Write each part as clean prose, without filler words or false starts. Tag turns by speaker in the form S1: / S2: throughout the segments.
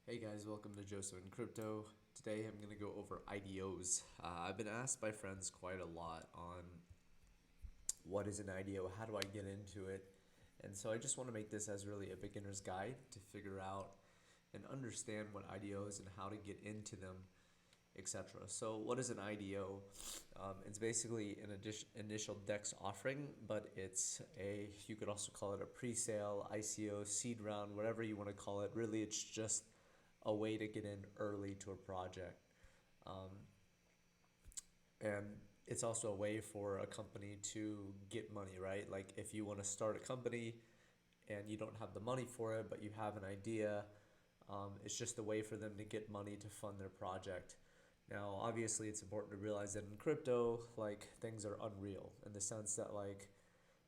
S1: Hey guys, welcome to Joseph in Crypto. Today I'm going to go over IDOs. I've been asked by friends quite a lot on what is an IDO, how do I get into it, and so I just want to make this as really a beginner's guide to figure out and understand what IDOs and how to get into them, etc. So what is an IDO? It's basically an initial DEX offering, but you could also call it a pre-sale, ICO, seed round, whatever you want to call it. Really, it's just a way to get in early to a project. Um, and it's also a way for a company to get money, right? Like if you want to start a company and you don't have the money for it, but you have an idea, it's just a way for them to get money to fund their project. Now, obviously, it's important to realize that in crypto, like things are unreal in the sense that like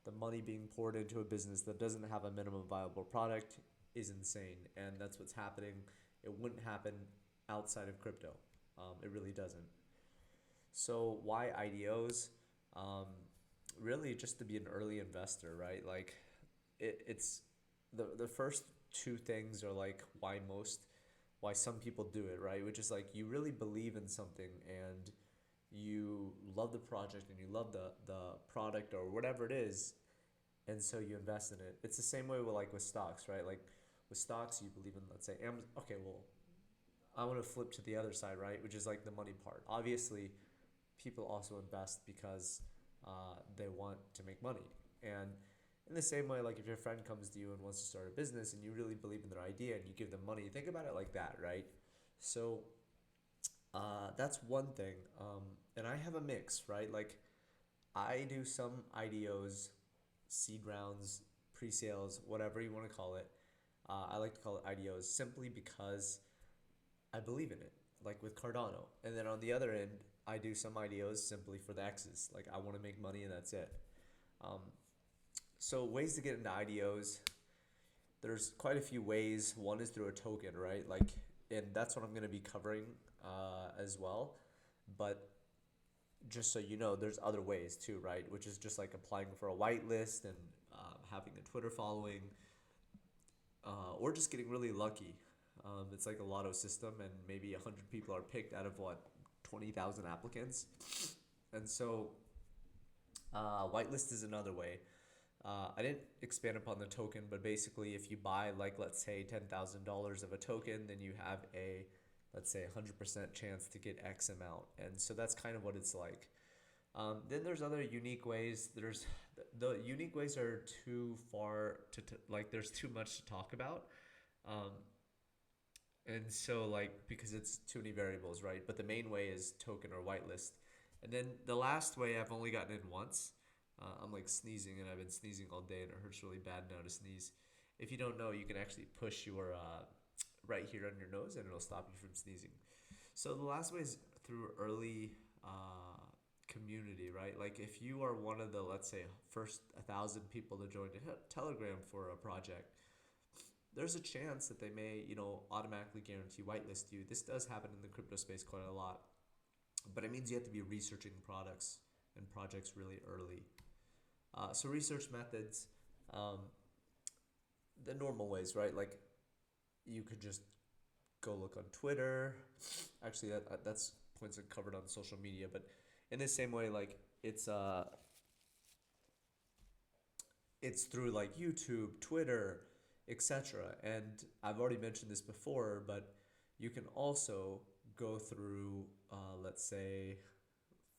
S1: the money being poured into a business that doesn't have a minimum viable product is insane, and that's what's happening. It wouldn't happen outside of crypto. It really doesn't. So why IDOs? Um, Really, just to be an early investor, right? Like, it's the first two things are like why some people do it, right? Which is like you really believe in something and you love the project and you love the product or whatever it is, and so you invest in it. It's the same way with with stocks, right? Like with stocks, you believe in, let's say, Amazon. Okay, well, I want to flip to the other side, right? Which is like the money part. Obviously, people also invest because they want to make money. And in the same way, like if your friend comes to you and wants to start a business and you really believe in their idea and you give them money, think about it like that, right? So that's one thing. And I have a mix, right? Like I do some IDOs, seed rounds, pre-sales, whatever you want to call it. I like to call it IDOs simply because I believe in it, like with Cardano. And then on the other end, I do some IDOs simply for the X's. Like I want to make money and that's it. Um, so ways to get into IDOs, there's quite a few ways. One is through a token, right? Like, and that's what I'm going to be covering as well. But just so you know, there's other ways too, right? Which is just like applying for a whitelist and having a Twitter following, or just getting really lucky. It's like a lotto system, and maybe 100 people are picked out of what 20,000 applicants, and so whitelist is another way. I didn't expand upon the token, but basically, if you buy like let's say $10,000 of a token, then you have a let's say 100% chance to get X amount, and so that's kind of what it's like. Then there's other unique ways. The unique ways are too far like there's too much to talk about. Um, and so like because it's too many variables, right? But the main way is token or whitelist. And then the last way I've only gotten in once. I'm like sneezing and I've been sneezing all day and it hurts really bad now to sneeze. If you don't know, you can actually push your right here on your nose and it'll stop you from sneezing. So the last way is through early community, right? Like if you are one of the, let's say, first 1,000 people to join a Telegram for a project, there's a chance that they may, automatically guarantee whitelist you. This does happen in the crypto space quite a lot, but it means you have to be researching products and projects really early. So research methods, um, the normal ways, right? Like you could just go look on Twitter. Actually, that's points are covered on social media, but in the same way, like it's through like YouTube, Twitter, etc. And I've already mentioned this before, but you can also go through, let's say,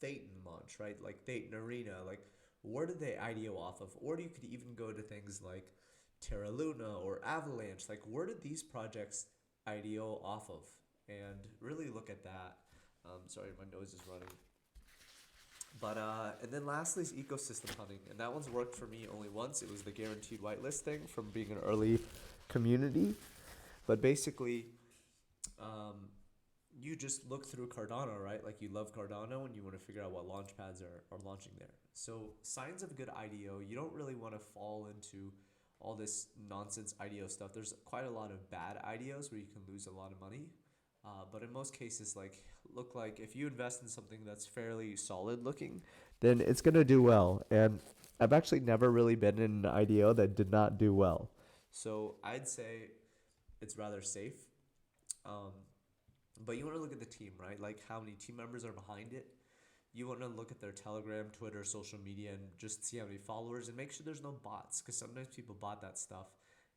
S1: Thetan launch, right? Like Thetan Arena, like where did they IDO off of? Or you could even go to things like Terra Luna or Avalanche. Like where did these projects IDO off of? And really look at that. Sorry, my nose is running. But and then lastly is ecosystem hunting, and that one's worked for me only once. It was the guaranteed whitelist thing from being an early community. But basically, um, you just look through Cardano, right? Like you love Cardano and you want to figure out what launch pads are launching there. So signs of a good IDO, you don't really want to fall into all this nonsense IDO stuff. There's quite a lot of bad IDOs where you can lose a lot of money. But in most cases, like look like if you invest in something that's fairly solid looking, then it's gonna do well. And I've actually never really been in an IDO that did not do well. So I'd say it's rather safe. Um, but you want to look at the team, right? Like how many team members are behind it. You want to look at their Telegram, Twitter, social media, and just see how many followers and make sure there's no bots, because sometimes people bot that stuff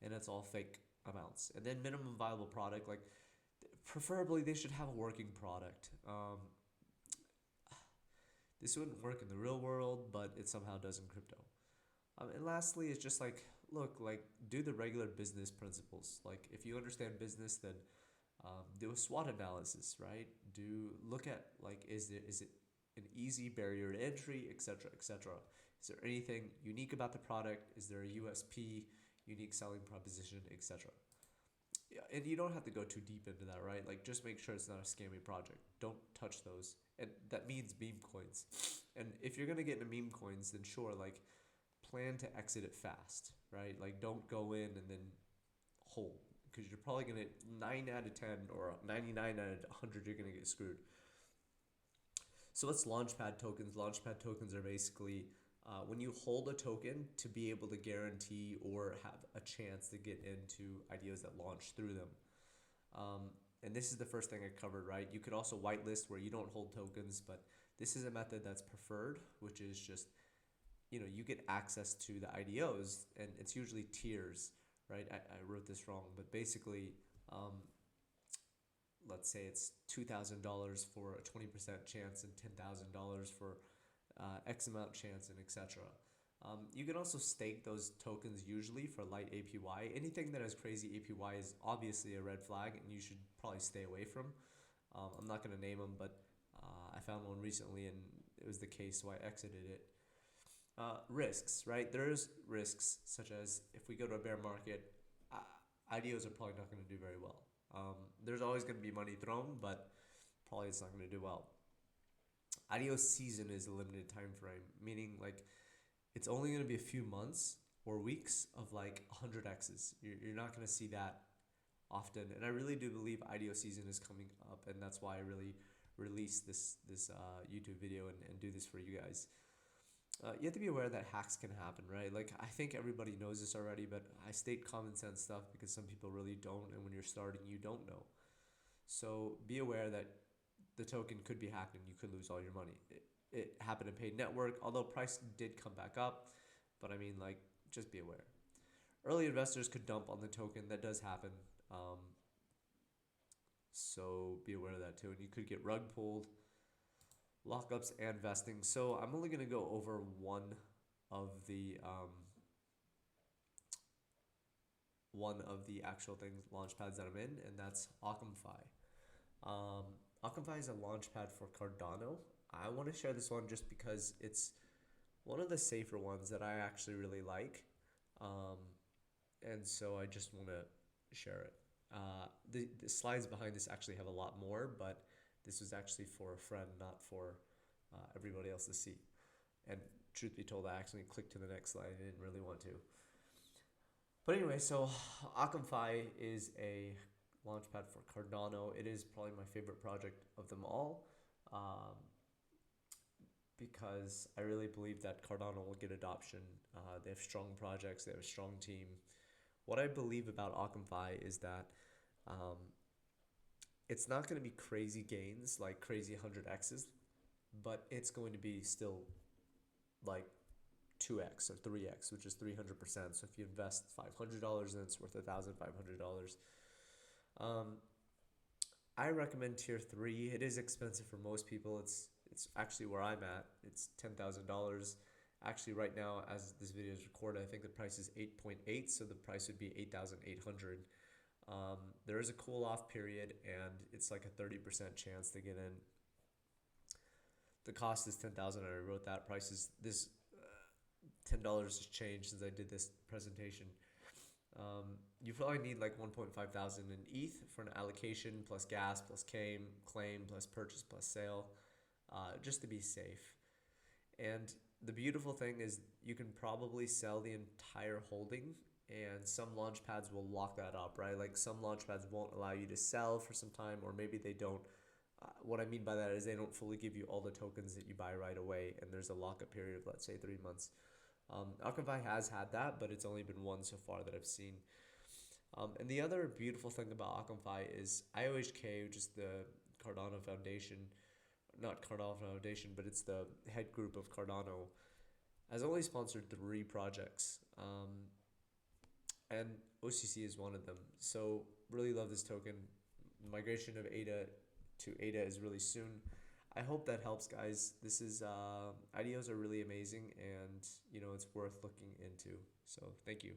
S1: and it's all fake amounts. And then minimum viable product, like preferably they should have a working product. This wouldn't work in the real world, but it somehow does in crypto. And lastly, it's just like, look, like do the regular business principles. Like if you understand business, then do a SWOT analysis, right? Do look at like is it an easy barrier to entry, etc., etc. Is there anything unique about the product? Is there a USP, unique selling proposition, etc.? Yeah, and you don't have to go too deep into that, right? Like just make sure it's not a scammy project. Don't touch those, and that means meme coins. And if you're gonna get into meme coins, then sure, like plan to exit it fast, right? Like don't go in and then hold, because you're probably gonna 9 out of 10 or 99 out of 100 you're gonna get screwed. So what's Launchpad tokens? Launchpad tokens are basically when you hold a token to be able to guarantee or have a chance to get into IDOs that launch through them. Um, and this is the first thing I covered, right? You could also whitelist where you don't hold tokens, but this is a method that's preferred, which is just, you get access to the IDOs, and it's usually tiers, right? I wrote this wrong, but basically, um, let's say it's $2,000 for a 20% chance and $10,000 for X amount chance and etc. You can also stake those tokens usually for light APY. Anything that has crazy APY is obviously a red flag and you should probably stay away from. I'm not going to name them, but I found one recently and it was the case, so I exited it. Risks, right? There's risks such as if we go to a bear market, IDOs are probably not going to do very well. There's always going to be money thrown, but probably it's not going to do well. IDO season is a limited time frame, meaning like it's only going to be a few months or weeks of like 100 X's. You're not going to see that often, and I really do believe IDO season is coming up, and that's why I really released this YouTube video and do this for you guys. You have to be aware that hacks can happen, right? Like I think everybody knows this already, but I state common sense stuff because some people really don't, and when you're starting, you don't know. So be aware that the token could be hacked and you could lose all your money. It happened in Paid Network, although price did come back up, but I mean, like, just be aware. Early investors could dump on the token. That does happen. So be aware of that too. And you could get rug pulled, lockups, and vesting. So I'm only going to go over one of the actual things launchpads that I'm in, and that's Occamfi. Occamfi is a launchpad for Cardano. I want to share this one just because it's one of the safer ones that I actually really like. Um, and so I just want to share it. The slides behind this actually have a lot more, but this was actually for a friend, not for everybody else to see. And truth be told, I actually clicked to the next slide. I didn't really want to. But anyway, so Occamfi is a launchpad for Cardano. It is probably my favorite project of them all, because I really believe that Cardano will get adoption. They have strong projects. They have a strong team. What I believe about Occamfi is that it's not going to be crazy gains, like crazy 100x's, but it's going to be still like 2x or 3x, which is 300%. So if you invest $500, then it's worth $1,500. I recommend tier 3. It is expensive for most people. It's actually where I'm at. It's $10,000. Actually, right now, as this video is recorded, I think the price is 8.8, so the price would be 8,800. There is a cool off period, and it's like a 30% chance to get in. The cost is 10,000. I wrote that. Price is this $10 has changed since I did this presentation. You probably need like 1.5 thousand in ETH for an allocation plus gas plus claim plus purchase plus sale, just to be safe. And the beautiful thing is you can probably sell the entire holding, and some launchpads will lock that up, right? Like some launchpads won't allow you to sell for some time, or maybe they don't. What I mean by that is they don't fully give you all the tokens that you buy right away, and there's a lockup period of, let's say, 3 months. Occamfi has had that, but it's only been one so far that I've seen. And the other beautiful thing about Akamfi is IOHK, which is the Cardano Foundation, not Cardano Foundation, but it's the head group of Cardano, has only sponsored 3 projects. And OCC is one of them. So really love this token. Migration of ADA to ADA is really soon. I hope that helps, guys. This is IDOs are really amazing, and it's worth looking into. So thank you.